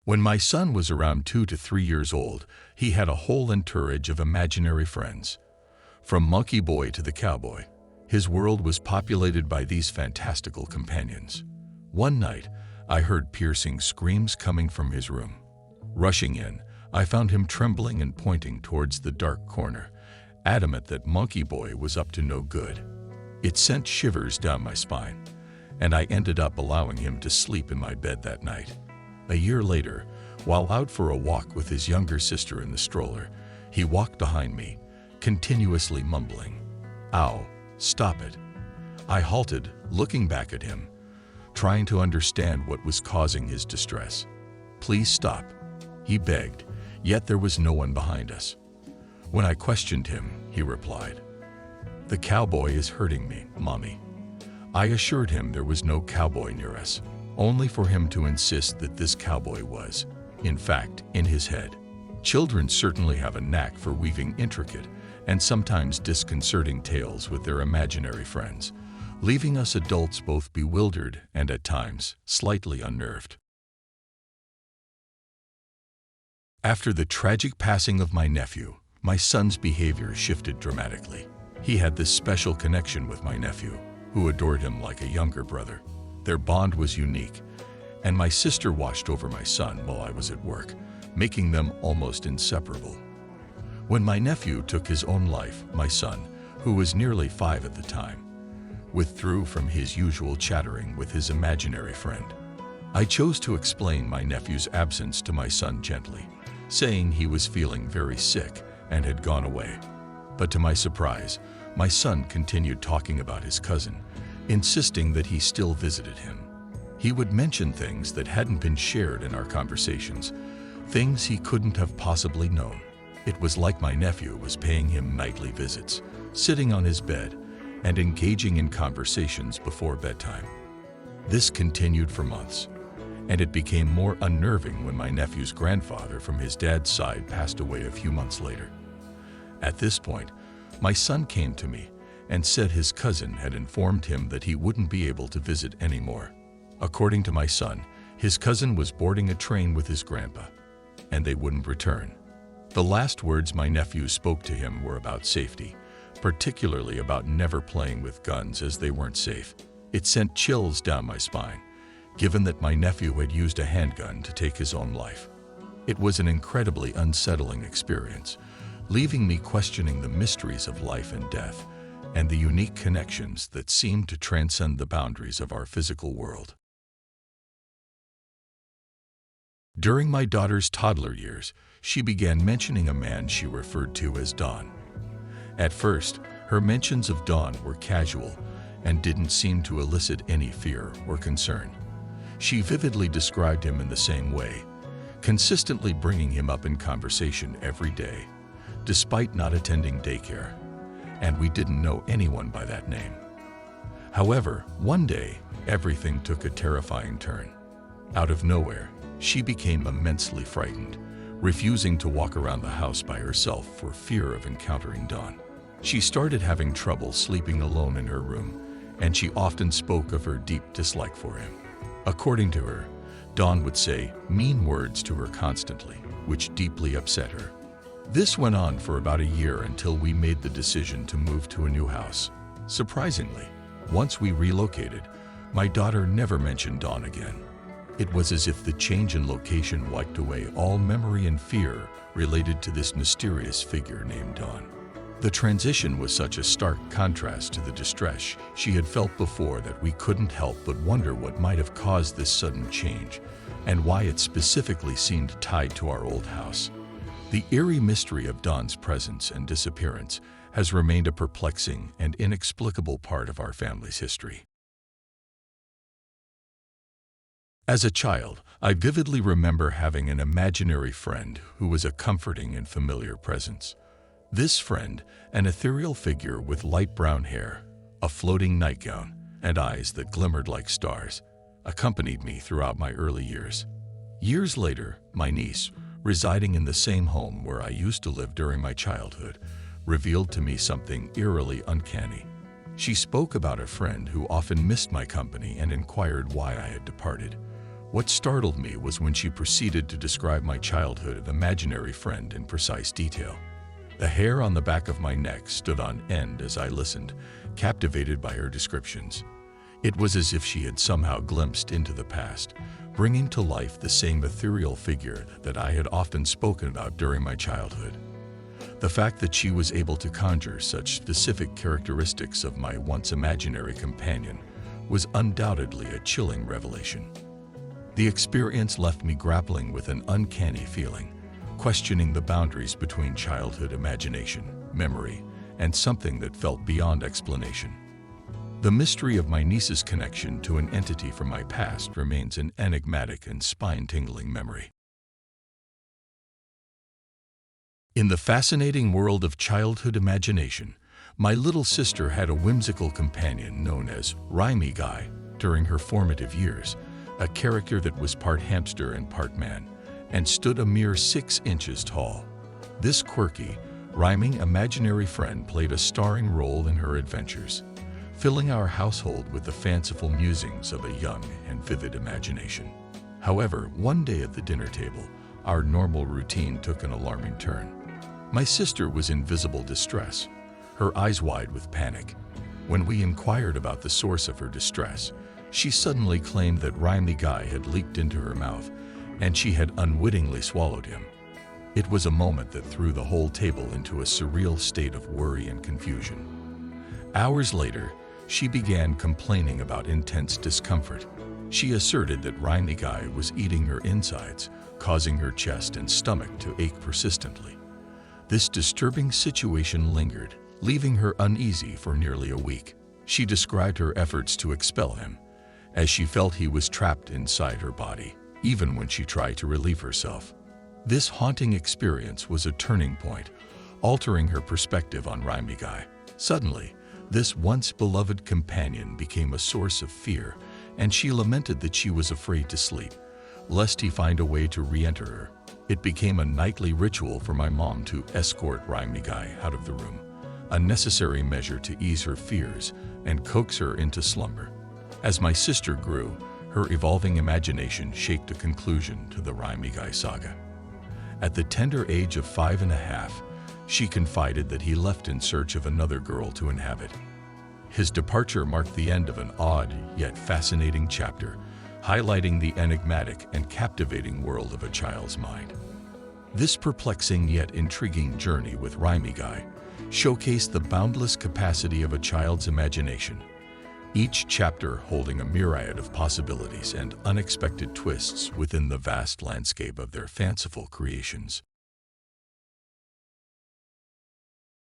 When my son was around 2 to 3 years old, he had a whole entourage of imaginary friends. From Monkey Boy to the cowboy, his world was populated by these fantastical companions. One night, I heard piercing screams coming from his room. Rushing in, I found him trembling and pointing towards the dark corner, adamant that Monkey Boy was up to no good. It sent shivers down my spine, and I ended up allowing him to sleep in my bed that night. A year later, while out for a walk with his younger sister in the stroller, he walked behind me, continuously mumbling, "Ow, stop it." I halted, looking back at him, trying to understand what was causing his distress. "Please stop," he begged, yet there was no one behind us. When I questioned him, he replied, "The cowboy is hurting me, Mommy." I assured him there was no cowboy near us, only for him to insist that this cowboy was, in fact, in his head. Children certainly have a knack for weaving intricate and sometimes disconcerting tales with their imaginary friends, leaving us adults both bewildered and at times slightly unnerved. After the tragic passing of my nephew, my son's behavior shifted dramatically. He had this special connection with my nephew, who adored him like a younger brother. Their bond was unique, and my sister watched over my son while I was at work, making them almost inseparable. When my nephew took his own life, my son, who was nearly 5 at the time, withdrew from his usual chattering with his imaginary friend. I chose to explain my nephew's absence to my son gently, saying he was feeling very sick and had gone away. But to my surprise, my son continued talking about his cousin, insisting that he still visited him. He would mention things that hadn't been shared in our conversations, things he couldn't have possibly known. It was like my nephew was paying him nightly visits, sitting on his bed and engaging in conversations before bedtime. This continued for months, and it became more unnerving when my nephew's grandfather from his dad's side passed away a few months later. At this point, my son came to me and said his cousin had informed him that he wouldn't be able to visit anymore. According to my son, his cousin was boarding a train with his grandpa, and they wouldn't return. The last words my nephew spoke to him were about safety, particularly about never playing with guns as they weren't safe. It sent chills down my spine, given that my nephew had used a handgun to take his own life. It was an incredibly unsettling experience, leaving me questioning the mysteries of life and death and the unique connections that seemed to transcend the boundaries of our physical world. During my daughter's toddler years, she began mentioning a man she referred to as Don. At first, her mentions of Don were casual and didn't seem to elicit any fear or concern. She vividly described him in the same way, consistently bringing him up in conversation every day, despite not attending daycare, and we didn't know anyone by that name. However, one day, everything took a terrifying turn. Out of nowhere, she became immensely frightened, refusing to walk around the house by herself for fear of encountering Don. She started having trouble sleeping alone in her room, and she often spoke of her deep dislike for him. According to her, Don would say mean words to her constantly, which deeply upset her. This went on for about a year until we made the decision to move to a new house. Surprisingly, once we relocated, my daughter never mentioned Don again. It was as if the change in location wiped away all memory and fear related to this mysterious figure named Don. The transition was such a stark contrast to the distress she had felt before that we couldn't help but wonder what might have caused this sudden change and why it specifically seemed tied to our old house. The eerie mystery of Don's presence and disappearance has remained a perplexing and inexplicable part of our family's history. As a child, I vividly remember having an imaginary friend who was a comforting and familiar presence. This friend, an ethereal figure with light brown hair, a floating nightgown, and eyes that glimmered like stars, accompanied me throughout my early years. Years later, my niece, residing in the same home where I used to live during my childhood, revealed to me something eerily uncanny. She spoke about a friend who often missed my company and inquired why I had departed. What startled me was when she proceeded to describe my childhood imaginary friend in precise detail. The hair on the back of my neck stood on end as I listened, captivated by her descriptions. It was as if she had somehow glimpsed into the past, bringing to life the same ethereal figure that I had often spoken about during my childhood. The fact that she was able to conjure such specific characteristics of my once imaginary companion was undoubtedly a chilling revelation. The experience left me grappling with an uncanny feeling, questioning the boundaries between childhood imagination, memory, and something that felt beyond explanation. The mystery of my niece's connection to an entity from my past remains an enigmatic and spine-tingling memory. In the fascinating world of childhood imagination, my little sister had a whimsical companion known as Rhymy Guy during her formative years, a character that was part hamster and part man, and stood a mere 6 inches tall. This quirky, rhyming imaginary friend played a starring role in her adventures, filling our household with the fanciful musings of a young and vivid imagination. However, one day at the dinner table, our normal routine took an alarming turn. My sister was in visible distress, her eyes wide with panic. When we inquired about the source of her distress, she suddenly claimed that Rhymy Guy had leaked into her mouth, and she had unwittingly swallowed him. It was a moment that threw the whole table into a surreal state of worry and confusion. Hours later, she began complaining about intense discomfort. She asserted that Rhymy Guy was eating her insides, causing her chest and stomach to ache persistently. This disturbing situation lingered, leaving her uneasy for nearly a week. She described her efforts to expel him, as she felt he was trapped inside her body, even when she tried to relieve herself. This haunting experience was a turning point, altering her perspective on Rhymy Guy. Suddenly, this once beloved companion became a source of fear, and she lamented that she was afraid to sleep, lest he find a way to re-enter her. It became a nightly ritual for my mom to escort Rhymy Guy out of the room, a necessary measure to ease her fears and coax her into slumber. As my sister grew, her evolving imagination shaped a conclusion to the Rhymy Guy saga. At the tender age of 5.5, she confided that he left in search of another girl to inhabit. His departure marked the end of an odd yet fascinating chapter, highlighting the enigmatic and captivating world of a child's mind. This perplexing yet intriguing journey with Rhymy Guy showcased the boundless capacity of a child's imagination, each chapter holding a myriad of possibilities and unexpected twists within the vast landscape of their fanciful creations.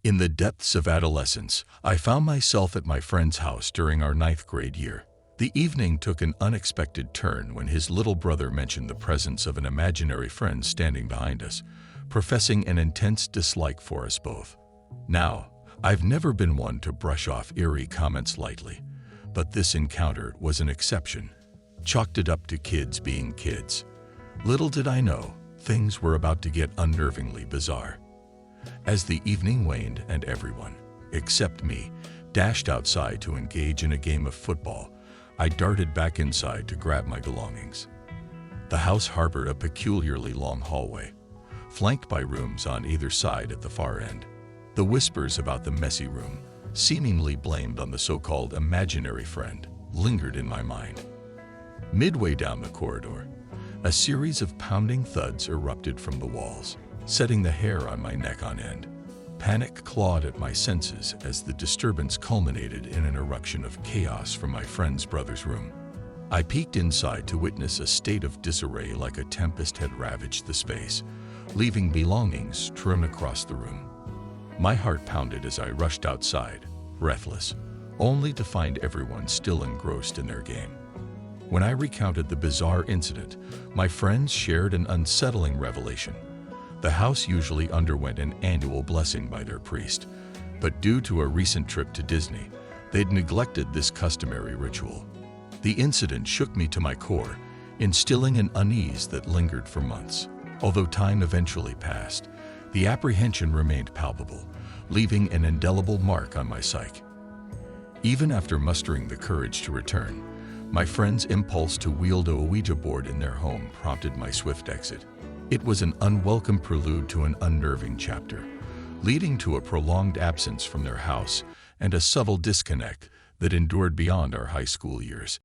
In the depths of adolescence, I found myself at my friend's house during our 9th grade year. The evening took an unexpected turn when his little brother mentioned the presence of an imaginary friend standing behind us, professing an intense dislike for us both. Now, I've never been one to brush off eerie comments lightly, but this encounter was an exception. Chalked it up to kids being kids. Little did I know, things were about to get unnervingly bizarre. As the evening waned and everyone, except me, dashed outside to engage in a game of football, I darted back inside to grab my belongings. The house harbored a peculiarly long hallway, flanked by rooms on either side at the far end. The whispers about the messy room, seemingly blamed on the so-called imaginary friend, lingered in my mind. Midway down the corridor, a series of pounding thuds erupted from the walls, setting the hair on my neck on end. Panic clawed at my senses as the disturbance culminated in an eruption of chaos from my friend's brother's room. I peeked inside to witness a state of disarray like a tempest had ravaged the space, leaving belongings strewn across the room. My heart pounded as I rushed outside, breathless, only to find everyone still engrossed in their game. When I recounted the bizarre incident, my friends shared an unsettling revelation. The house usually underwent an annual blessing by their priest, but due to a recent trip to Disney, they'd neglected this customary ritual. The incident shook me to my core, instilling an unease that lingered for months. Although time eventually passed, the apprehension remained palpable, leaving an indelible mark on my psyche. Even after mustering the courage to return, My friend's impulse to wield a Ouija board in their home prompted my swift exit. It was an unwelcome prelude to an unnerving chapter, leading to a prolonged absence from their house and a subtle disconnect that endured beyond our high school years.